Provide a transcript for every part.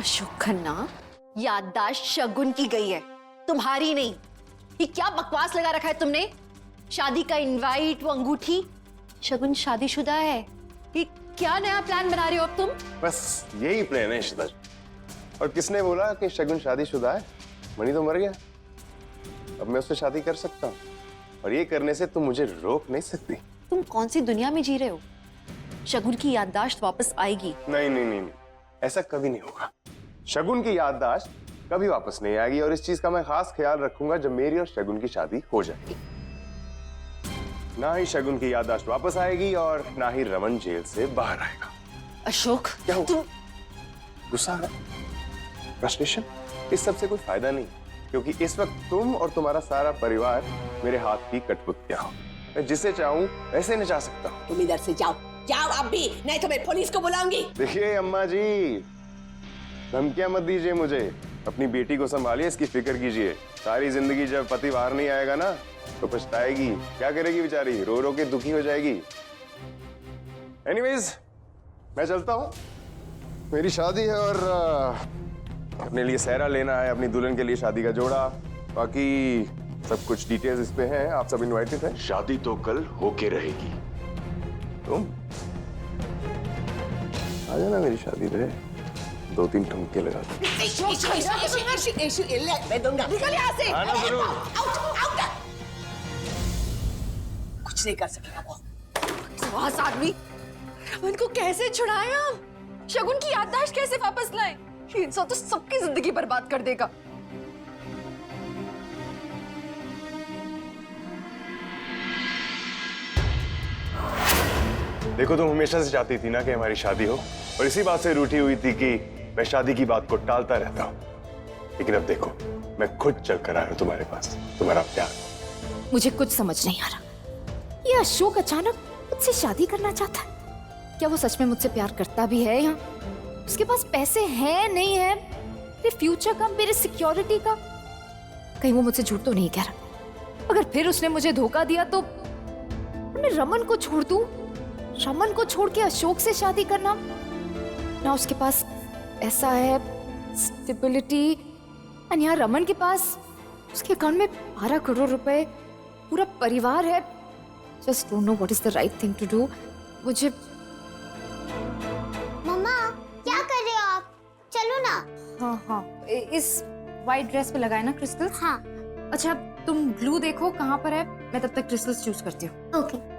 अशोक खन्ना, याददाश्त शगुन की गई है, तुम्हारी नहीं। ये क्या बकवास लगा रखा है तुमने? शादी का इनवाइट, वो अंगूठी। शगुन शादीशुदा है। ये क्या नया प्लान बना रहे हो अब तुम? बस यही प्लान है इशिता जी। और किसने बोला कि शगुन शादीशुदा है? मणि तो मर गया, अब मैं उससे शादी कर सकता हूँ और ये करने से तुम मुझे रोक नहीं सकती। तुम कौन सी दुनिया में जी रहे हो? शगुन की याददाश्त वापस आएगी। नहीं नहीं नहीं, नहीं। ऐसा कभी नहीं होगा। शगुन की याददाश्त कभी वापस नहीं आएगी और इस चीज का मैं खास ख्याल रखूंगा जब मेरी और शगुन की शादी हो जाएगी। ना ही शगुन की याददाश्त वापस आएगी और ना ही रमन जेल से बाहर आएगा। अशोक, क्या हुआ? तुम गुस्सा है? फ्रस्ट्रेशन? इस सब से कोई फायदा नहीं, क्योंकि इस वक्त तुम और तुम्हारा सारा परिवार मेरे हाथ की कठपुतलियां हो। मैं जिसे चाहूं वैसे नचा सकता हूं। तुम इधर से जाओ, जाओ अब भी, नहीं तो मैं पुलिस को बुलाऊंगी। देखिए अम्मा जी, धमकियां मत दीजिए मुझे। अपनी बेटी को संभालिए, इसकी फिक्र कीजिए। सारी जिंदगी जब पति बाहर नहीं आएगा ना तो पछताएगी। क्या करेगी बेचारी? रो रो के दुखी हो जाएगी। एनीवेज, मैं चलता हूँ। मेरी शादी है और अपने लिए सेहरा लेना है, अपनी दुल्हन के लिए शादी का जोड़ा। बाकी सब कुछ डिटेल्स इस पे हैं। आप सब इनवाइटेड हैं। शादी तो कल होके रहेगी। तुम आ जाना मेरी शादी पे, 2-3 ठुमके लगा दो। मैं दूंगा। निकल यहाँ से। आना जरूर। कुछ नहीं कर सकेगा वो। बकवास आदमी। रमन को कैसे छुड़ाएं हम? शगुन की याददाश्त कैसे वापस लाएं? ये इंसान तो सबकी जिंदगी बर्बाद कर देगा। देखो, तुम हमेशा से चाहती थी ना कि हमारी शादी हो और इसी बात से रूठी हुई थी कि मैं शादी की बात को टालता रहता हूँ। लेकिन अब देखो, मैं खुद चल कर आया हूँ तुम्हारे पास। तुम्हारा प्यार मुझे कुछ समझ नहीं आ रहा। ये अशोक अचानक मुझसे शादी करना चाहता है? क्या वो सच में मुझसे प्यार करता भी है? या उसके पास पैसे हैं नहीं है, मेरे फ्यूचर का, मेरे सिक्योरिटी का? कहीं वो मुझसे झूठ तो नहीं कह रहा? अगर फिर उसने मुझे धोखा दिया तो मैं रमन को छोड़ दूं? रमन को छोड़ के अशोक से शादी करना? ना उसके पास पैसा है, स्टेबिलिटी, और यहाँ रमन के पास उसके अकाउंट में 12 करोड़ रुपए, पूरा परिवार है। Just don't know what is the right thing to do. मुझे मम्मा, क्या कर रहे हो आप? चलो ना। हाँ, इस वाइट ड्रेस पे लगाए ना क्रिस्टल्स? हाँ। अच्छा, तुम ग्लू देखो कहाँ पर है, मैं तब तक क्रिस्टल्स चूज करती हूँ। ओके।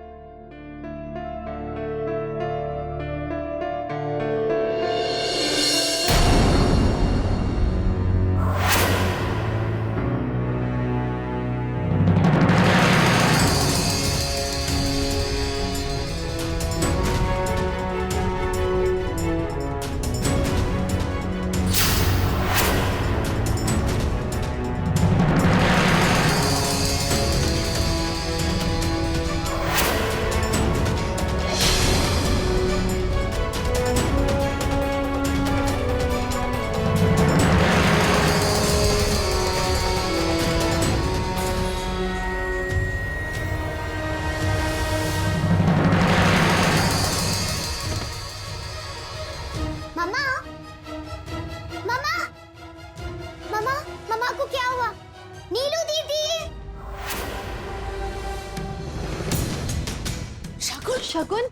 मम्मा, मम्मा, मम्मा, मम्मा को क्या हुआ? नीलू दीदी। शगुन, शगुन,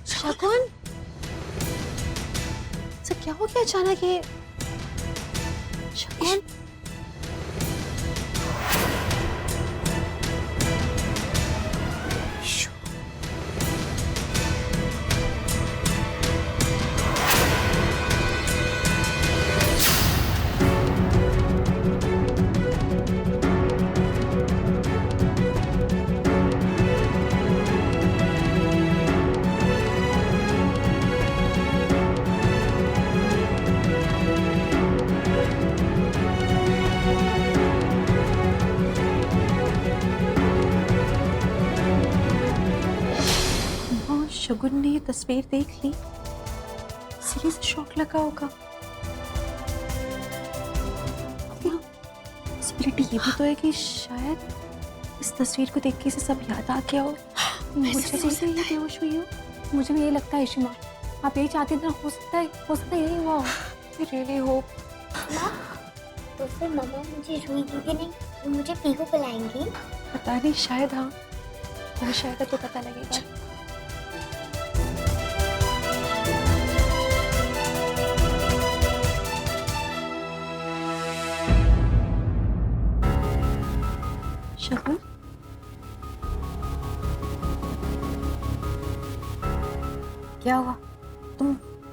शगुन, सर क्या हो गया अचानक? ये शगुन, शगुन ने ये तस्वीर देख ली, सीरियस शॉक लगा होगा। पॉसिबिलिटी ये भी तो है कि शायद इस तस्वीर को देख के इसे सब याद आ गया हो, मुझे जैसे ये बेहोश हुई हो। मुझे भी ये लगता है इशिमा, आप यही चाहती थी ना, हो सकता है यही हुआ हो। I really hope. माँ, तो फिर मम्मा मुझे रुई दीदी नहीं, वो मुझे पीहू बुलाएंगी। पता नहीं, शायद हाँ, भविष्य आएगा तो पता लगेगा। शगुन, क्या हुआ?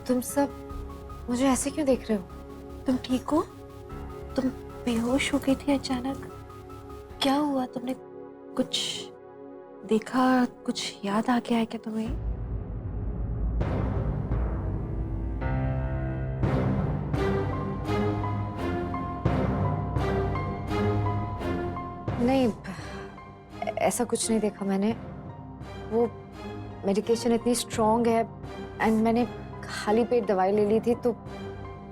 तुम सब मुझे ऐसे क्यों देख रहे हो? तुम ठीक हो? तुम बेहोश हो गई थी अचानक, क्या हुआ? तुमने कुछ देखा, कुछ याद आ गया है क्या तुम्हें? नहीं, ऐसा कुछ नहीं देखा मैंने। वो मेडिकेशन इतनी स्ट्रॉन्ग है एंड मैंने खाली पेट दवाई ले ली थी तो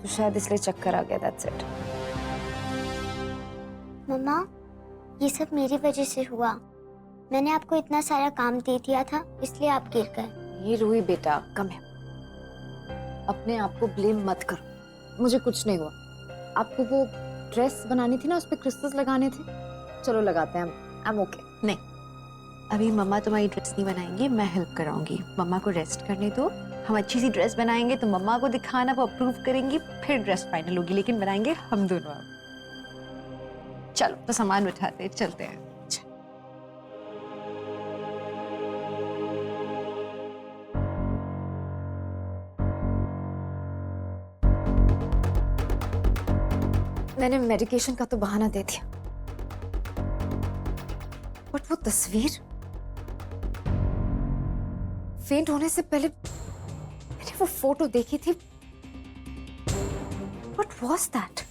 शायद इसलिए चक्कर आ गया। That's it. मम्मा, ये सब मेरी वजह से हुआ। मैंने आपको इतना सारा काम दे दिया था, इसलिए आप गिर गए। ये रूही बेटा, कम है। अपने आप को ब्लेम मत करो, मुझे कुछ नहीं हुआ। आपको वो ड्रेस बनानी थी ना, उस पे क्रिस्टल्स लगाने थे, चलो लगाते हैं। I am okay. नहीं, अभी मम्मा तुम्हारी ड्रेस नहीं बनाएंगी, मैं हेल्प कराऊंगी। मम्मा को रेस्ट करने दो, हम अच्छी सी ड्रेस बनाएंगे तो मम्मा को दिखाना, वो अप्रूव करेंगी, फिर ड्रेस फाइनल होगी, लेकिन बनाएंगे हम दोनों। अब चलो तो सामान उठाते चलते हैं। मैंने मेडिकेशन का तो बहाना दे दिया, बट वो तस्वीर, फेंट होने से पहले मैंने वो फोटो देखी थी। What was that?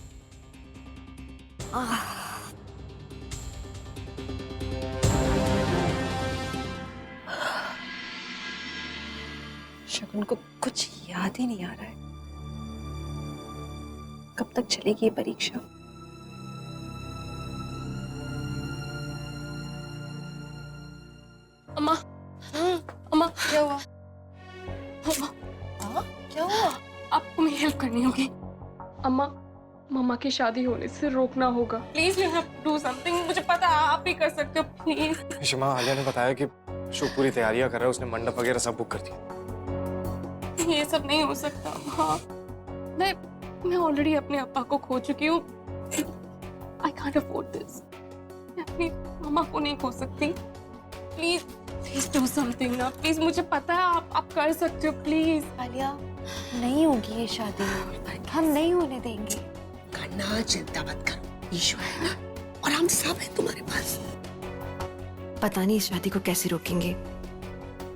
शगुन को कुछ याद ही नहीं आ रहा है। कब तक चलेगी ये परीक्षा? अम्मा, अम्मा क्या हुआ? अम्मा, क्या हुआ? आपको मेरी हेल्प करनी होगी। अम्मा, मम्मा की शादी होने से रोकना होगा। Please you have to do something. मुझे पता है आप ही कर सकते हो, प्लीज। शिमा, आलिया ने बताया कि शो पूरी तैयारियां कर रहा है, उसने मंडप वगैरह सब बुक कर दिया। ये सब नहीं हो सकता। हाँ, मैं ऑलरेडी अपने अब्बा को खो चुकी हूँ। I can't afford this. मैं अपनी मम्मा को नहीं खो सकती। प्लीज प्लीज डू समथिंग ना, प्लीज। मुझे पता है आप कर सकते हो, प्लीज। आलिया, नहीं होगी ये शादी, हम नहीं होने देंगे। ना चिंता मत करो, ईश्वर है ना, और हम सब हैं तुम्हारे पास। पता नहीं इस शादी को कैसे रोकेंगे।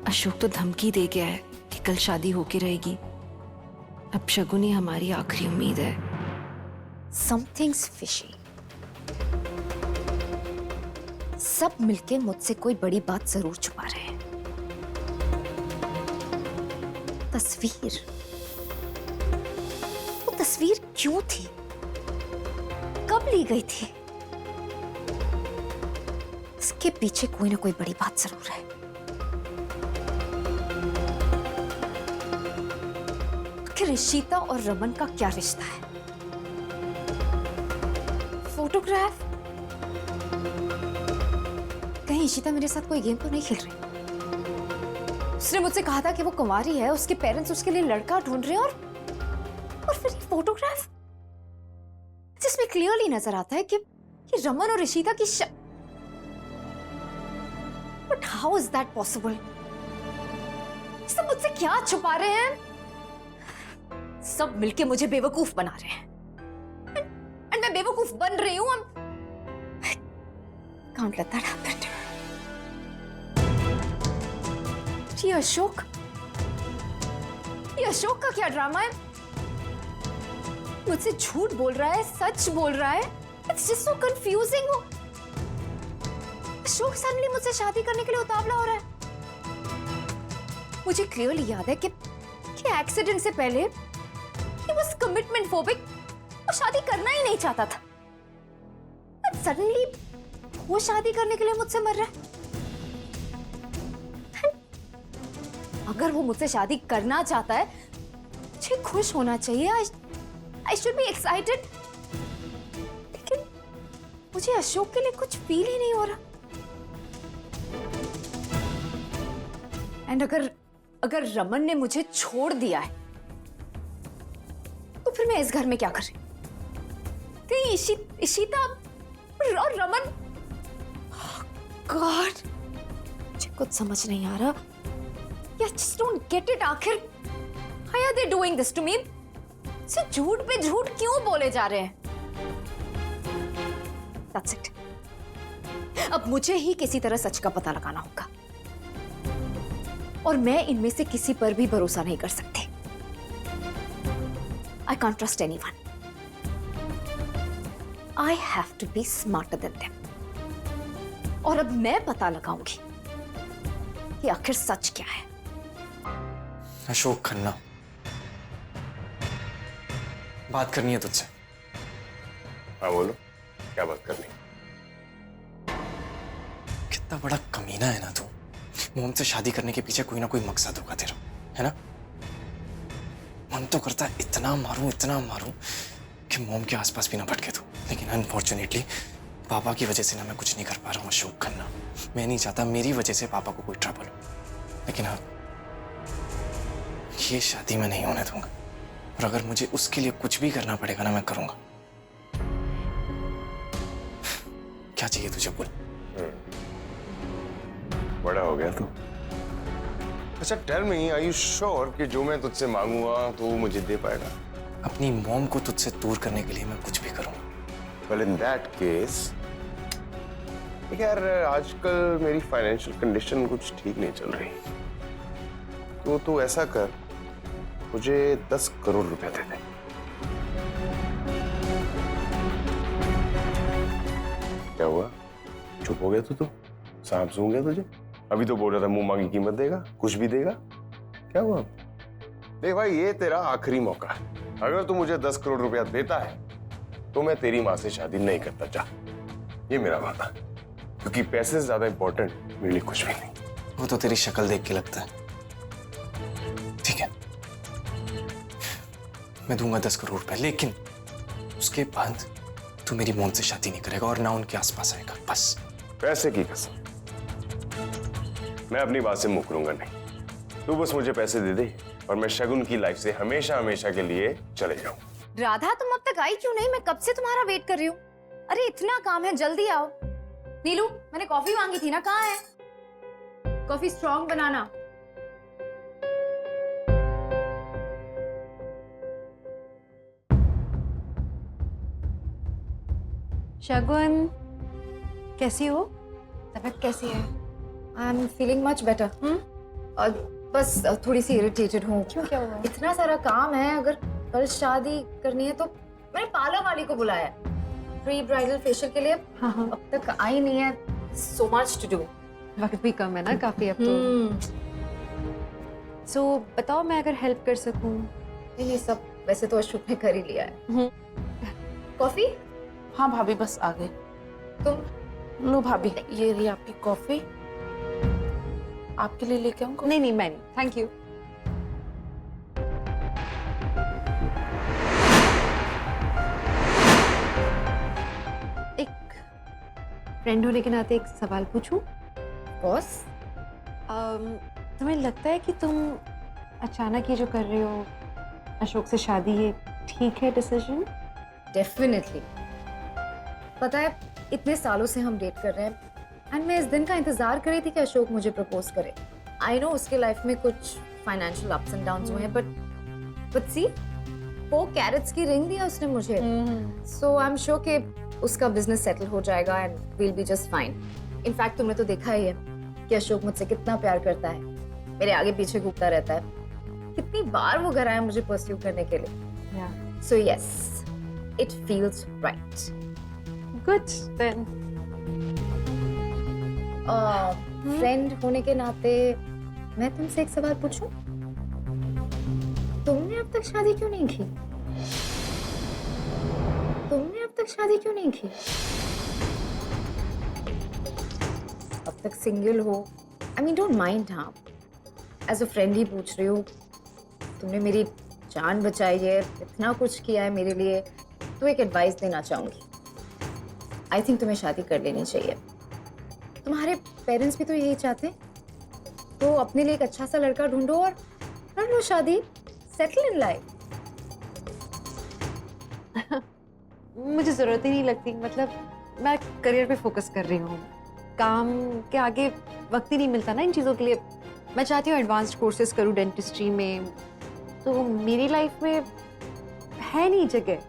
अशोक तो धमकी दे गया है कि कल शादी होके रहेगी। अब शगुन ही हमारी आखिरी उम्मीद है। Something's fishy. सब मिलके मुझसे कोई बड़ी बात जरूर छुपा रहे हैं। तस्वीर, वो तस्वीर क्यों थी? कब ली गई थी? इसके पीछे कोई ना कोई बड़ी बात जरूर है। आखिर ईशिता और रमन का क्या रिश्ता है? फोटोग्राफ? कहीं ईशिता मेरे साथ कोई गेम तो नहीं खेल रही? उसने मुझसे कहा था कि वो कुंवारी है, उसके पेरेंट्स उसके लिए लड़का ढूंढ रहे हैं, और फिर ये फोटोग्राफ जिसमें क्लियरली नजर आता है कि रमन और ईशिता की but how is that possible? सब मुझसे क्या छुपा रहे हैं? सब मिलके मुझे बेवकूफ बना रहे हैं। एंड मैं बेवकूफ बन रही हूं। Can't let that happen. ये अशोक का क्या ड्रामा है? मुझसे झूठ बोल रहा है, सच बोल रहा है। It's just so confusing. Ashok suddenly मुझसे शादी करने के लिए उतावला हो रहा है। मुझे क्लियरली याद है कि एक्सीडेंट से पहले he was commitment phobic और शादी करना ही नहीं चाहता था। But suddenly वो शादी करने के लिए मुझसे मर रहा है। अगर वो मुझसे शादी करना चाहता है, मुझे खुश होना चाहिए। I should be excited. लेकिन मुझे अशोक के लिए कुछ फील ही नहीं हो रहा। एंड अगर रमन ने मुझे छोड़ दिया है, तो फिर मैं इस घर में क्या कर रही? कहीं इशिता और रमन, गॉड, मुझे कुछ समझ नहीं आ रहा। I just don't get it। आखिर why are they doing this to me? से झूठ पे झूठ क्यों बोले जा रहे हैं? That's it। अब मुझे ही किसी तरह सच का पता लगाना होगा, और मैं इनमें से किसी पर भी भरोसा नहीं कर सकती। I can't trust anyone। I have to be smarter than them। और अब मैं पता लगाऊंगी कि आखिर सच क्या है। अशोक खन्ना, बात करनी है तुझसे। हाँ बोलो, क्या बात करनी? कितना बड़ा कमीना है ना तू। मोम से शादी करने के पीछे कोई ना कोई मकसद होगा तेरा, है ना? मन तो करता है इतना मारूं कि मोम के आसपास भी ना भटके तू, लेकिन अनफॉर्चुनेटली पापा की वजह से ना मैं कुछ नहीं कर पा रहा हूँ अशोक खन्ना। मैं नहीं चाहता मेरी वजह से पापा को कोई ट्रबल हो, लेकिन हाँ, ये शादी मैं नहीं होने दूंगा। और अगर मुझे उसके लिए कुछ भी करना पड़ेगा ना, मैं करूंगा। क्या चाहिए तुझे, बोल। बड़ा हो गया तू। अच्छा tell me, are you sure कि जो मैं तुझसे मांगूंगा तो मुझे दे पाएगा? अपनी मॉम को तुझसे दूर करने के लिए मैं कुछ भी करूंगा। Well, in that case, यार आजकल मेरी फाइनेंशियल कंडीशन कुछ ठीक नहीं चल रही, तो तू ऐसा कर, मुझे 10 करोड़ रुपए दे दे। क्या हुआ, चुप हो गया तू? तो सांप सूंघ गया तुझे? अभी तो बोल रहा था मुंह मांगी कीमत देगा, कुछ भी देगा। क्या हुआ? देख भाई, ये तेरा आखिरी मौका है। अगर तू मुझे 10 करोड़ रुपया देता है तो मैं तेरी माँ से शादी नहीं करता। जा, ये मेरा वादा, क्योंकि पैसे से ज्यादा इंपॉर्टेंट मेरे लिए कुछ भी नहीं। वो तो तेरी शक्ल देख के लगता है। ठीक है, मैं दूंगा 10 करोड़ रुपए, लेकिन उसके बाद तू मेरी मोम से शादी नहीं करेगा और ना उनके आसपास आएगा, बस। पैसे की कसम, मैं अपनी बात से मुकरूंगा नहीं। तू बस मुझे पैसे दे दे और मैं शगुन की लाइफ से हमेशा हमेशा के लिए चले जाऊं। राधा, तुम अब तक आई क्यों नहीं? मैं कब से तुम्हारा वेट कर रही हूँ। अरे इतना काम है, जल्दी आओ। नीलू, मैंने कॉफी मांगी थी ना, कहाँ है? कॉफी स्ट्रॉन्ग बनाना। शगुन, कैसी हो? तबीयत कैसी है? I am feeling much better. और बस थोड़ी सी इरिटेटेड हूँ। क्यों, क्या हुआ? इतना सारा काम है, अगर कल शादी करनी है तो मैंने पार्लर वाली को बुलाया है प्री ब्राइडल फेशियल के लिए। हाँ। अब तक आई नहीं है। So much to do. वक्त भी कम है ना काफी अब तो। सो बताओ, मैं अगर हेल्प कर सकूं? नहीं, सब वैसे तो अशोक ने कर ही लिया है। कॉफी? हाँ भाभी, बस आ गए। तुम? लो भाभी, ये रही आपकी कॉफी। आपके लिए लेके आऊं? नहीं, मैं नहीं, थैंक यू। एक फ्रेंड होने के नाते एक सवाल पूछूं? बॉस? तुम्हें लगता है कि तुम अचानक ये जो कर रहे हो अशोक से शादी, ये ठीक है डिसीजन? डेफिनेटली। पता है, इतने सालों से हम डेट कर रहे हैं, एंड मैं इस दिन का इंतजार कर रही थी कि अशोक मुझे प्रपोज करे। आई नो उसके लाइफ में कुछ फाइनेंशियल अप्स एंड डाउन्स हुए हैं, बट सी, 4 कैरेट्स की रिंग दिया उसने मुझे। सो आई एम श्योर कि उसका बिजनेस सेटल हो जाएगा and will be just fine. In fact तुमने तो देखा ही है कि अशोक मुझसे कितना प्यार करता है, मेरे आगे पीछे घूमता रहता है। कितनी बार वो घर आया मुझे परस्यू करने के लिए। So yes, it feels right. Good then. Friend होने के नाते मैं तुमसे एक सवाल पूछूं? तुमने अब तक शादी क्यों नहीं की? अब तक सिंगल हो। I mean, don't mind. हाँ, एज अ फ्रेंड ही पूछ रही हूँ। तुमने मेरी जान बचाई है, इतना कुछ किया है मेरे लिए, तो एक एडवाइस देना चाहूंगी। आई थिंक तुम्हें शादी कर लेनी चाहिए। तुम्हारे पेरेंट्स भी तो यही चाहते हैं, तो अपने लिए एक अच्छा सा लड़का ढूंढो और कर लो शादी, सेटल इन लाइफ। मुझे जरूरत ही नहीं लगती, मतलब मैं करियर पे फोकस कर रही हूँ, काम के आगे वक्त ही नहीं मिलता ना इन चीज़ों के लिए। मैं चाहती हूँ एडवांस्ड कोर्सेज करूँ डेंटिस्ट्री में, तो मेरी लाइफ में है नहीं जगह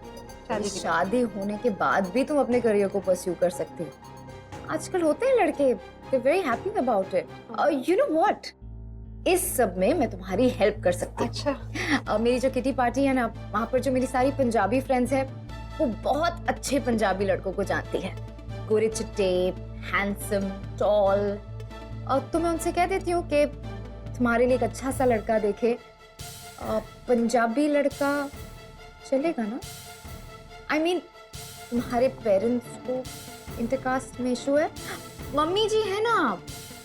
शादी की। शादी होने के बाद भी तुम अपने करियर को परस्यू कर सकते हो। आजकल होते हैं लड़के, they very happy about it. You know what, इस सब में मैं तुम्हारी हेल्प कर सकती हूँ। अच्छा। मेरी जो किटी पार्टी है ना, वहाँ पर जो मेरी सारी पंजाबी फ्रेंड्स हैं, वो बहुत अच्छे पंजाबी लड़कों को जानती है, गोरे चिट्टे, हैंडसम, टॉल। और तो मैं उनसे कह देती हूँ कि तुम्हारे लिए एक अच्छा सा लड़का देखे। पंजाबी लड़का चलेगा ना? आई मीन तुम्हारे पेरेंट्स को इंटरकास्ट में इशू है, मम्मी जी है ना,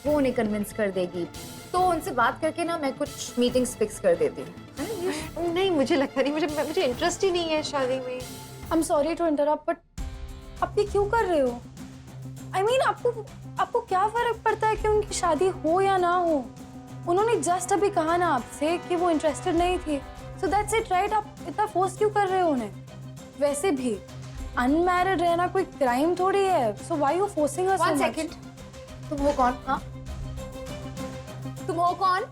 वो उन्हें कन्विंस कर देगी। तो उनसे बात करके ना मैं कुछ मीटिंग्स फिक्स कर देती हूँ। नहीं, मुझे लगता नहीं, मुझे इंटरेस्ट ही नहीं है शादी में। I am sorry to interrupt, but आप ये क्यों कर रहे हो? आई मीन आपको क्या फर्क पड़ता है कि उनकी शादी हो या ना हो? उन्होंने जस्ट अभी कहा ना आपसे कि वो इंटरेस्टेड नहीं थी, सो दैट्स इट, राइट? आप इतना फोर्स क्यों कर रहे हो उन्हें? वैसे भी अनमैरिड रहना कोई क्राइम थोड़ी है, so why you forcing us? One second, तुम हो कौन? हाँ, तुम हो कौन?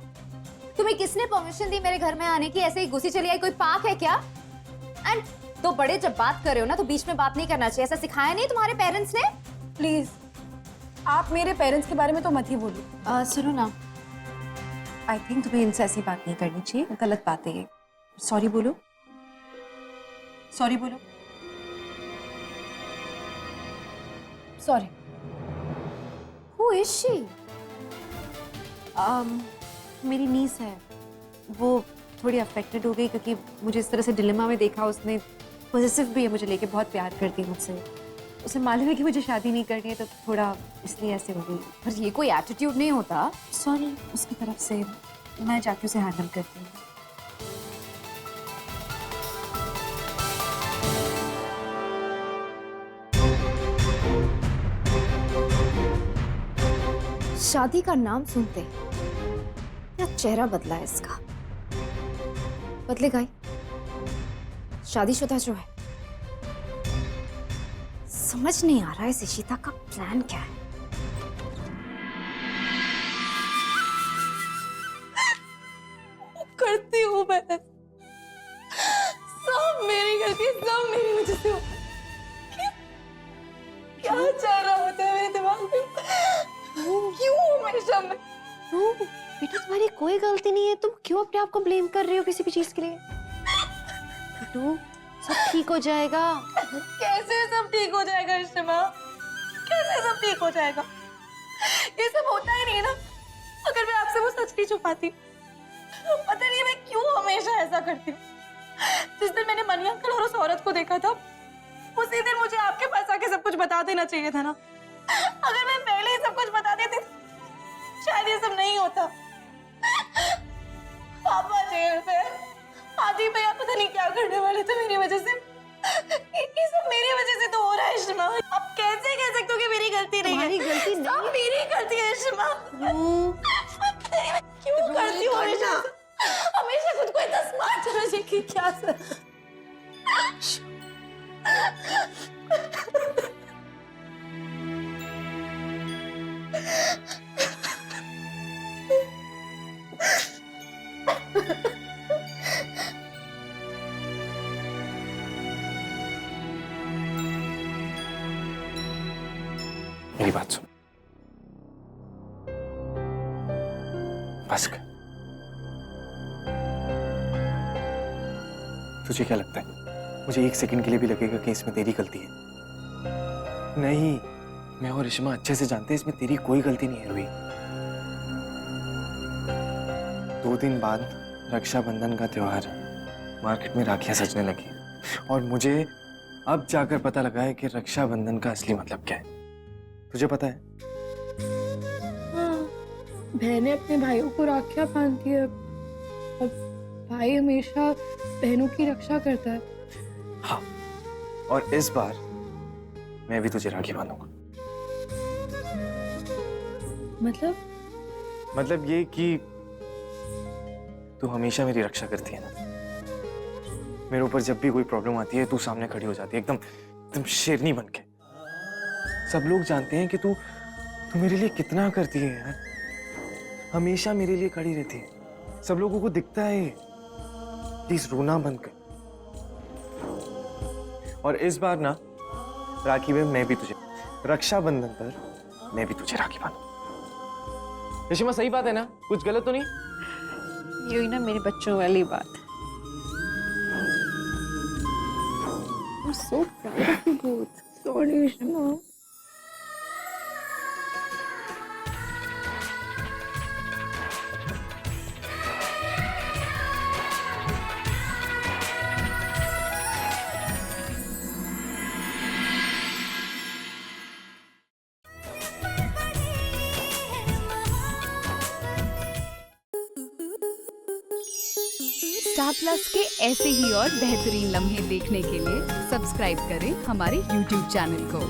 तुम्हें किसने परमिशन दी मेरे घर में आने की? ऐसे ही घुसी चली आई? कोई पार्क है क्या? एंड तो बड़े जब बात कर रहे हो ना, तो बीच में बात नहीं करना चाहिए। ऐसा सिखाया नहीं तुम्हारे पेरेंट्स ने? प्लीज आप मेरे पेरेंट्स के बारे में तो मत ही बोलिए। सुनो ना, आई थिंक तुम्हें इनसे ऐसी बात नहीं करनी चाहिए, गलत बात है ये। सॉरी बोलो, सॉरी बोलो। सॉरी। Who is she? मेरी नीस है, वो थोड़ी अफेक्टेड हो गई क्योंकि मुझे इस तरह से डिलेमा में देखा। उसने पॉजिटिव भी है मुझे लेके, बहुत प्यार करती है मुझसे। उसे मालूम है कि मुझे शादी नहीं करनी है, तो थोड़ा इसलिए ऐसे हो गई। पर ये कोई एटीट्यूड नहीं होता। सॉरी उसकी तरफ से, मैं जाके उसे हैंडल करती हूँ। शादी का नाम सुनते या चेहरा बदला है इसका? बदलेगा ही। शादीशुदा जो है, समझ नहीं आ रहा है इस इशिता का प्लान क्या है। करती हूँ मैं, सब मेरी गलती, सब मेरी वजह से हो। क्या चल रहा होता है मेरे दिमाग में? क्यों हमेशा मैं? बेटा तुम्हारी कोई गलती नहीं है, तुम क्यों अपने आप को ब्लेम कर रही हो किसी भी चीज के लिए? बेटू सब ठीक हो जाएगा। कैसे सब ठीक हो जाएगा इश्मा? कैसे सब ठीक हो जाएगा? ये सब होता ही नहीं ना अगर मैं आपसे वो सच नहीं छुपाती। पता नहीं मैं क्यों हमेशा ऐसा करती हूँ। जिस दिन मैंने मनी अंकल और उस औरत को देखा था, उसी दिन मुझे आपके पास आके सब कुछ बता देना चाहिए था ना। अगर मैं पहले ही सब कुछ बता देती शायद ये सब नहीं होता। पापा जेल पे, आदि भैया पता नहीं क्या करने वाले थे मेरी वजह से। ये सब मेरी वजह से तो हो रहा है इश्मा। अब कैसे कह सकते हो कि मेरी गलती नहीं है? तुम्हारी गलती नहीं सब मेरी गलती है इश्मा। क्यों करती हूँ हमेशा? हमेशा खुद को इतना स्मार्ट समझे कि क्या सर? मेरी बात सुन, बस कर। तुझे क्या लगता है मुझे एक सेकंड के लिए भी लगेगा कि इसमें तेरी गलती है? नहीं, मैं और इश्मा अच्छे से जानते हैं इसमें तेरी कोई गलती नहीं है रूही। 2 दिन बाद रक्षाबंधन का त्योहार है, मार्केट में राखियां सजने लगी और मुझे अब जाकर पता लगा है कि रक्षाबंधन का असली मतलब क्या है। तुझे पता है? बहनें अपने भाइयों को राखियां बांधती है और भाई हमेशा बहनों की रक्षा करता है। हाँ, और इस बार मैं भी तुझे राखी बांधूंगा। मतलब ये कि तू हमेशा मेरी रक्षा करती है ना। मेरे ऊपर जब भी कोई प्रॉब्लम आती है तू सामने खड़ी हो जाती है, एकदम एकदम शेरनी बनके। सब लोग जानते हैं कि तू मेरे लिए कितना करती है यार, हमेशा मेरे लिए खड़ी रहती है। सब लोगों को दिखता है। प्लीज रोना बंद कर। और इस बार ना राखी में मैं भी तुझे, रक्षाबंधन पर मैं भी तुझे राखी बांधूंगा। यशिमा सही बात है ना, कुछ गलत तो नहीं? यही ना मेरे बच्चों वाली बात। I'm so proud of you both. Sorry, Shima. Star plus के ऐसे ही और बेहतरीन लम्हे देखने के लिए सब्सक्राइब करें हमारे YouTube चैनल को।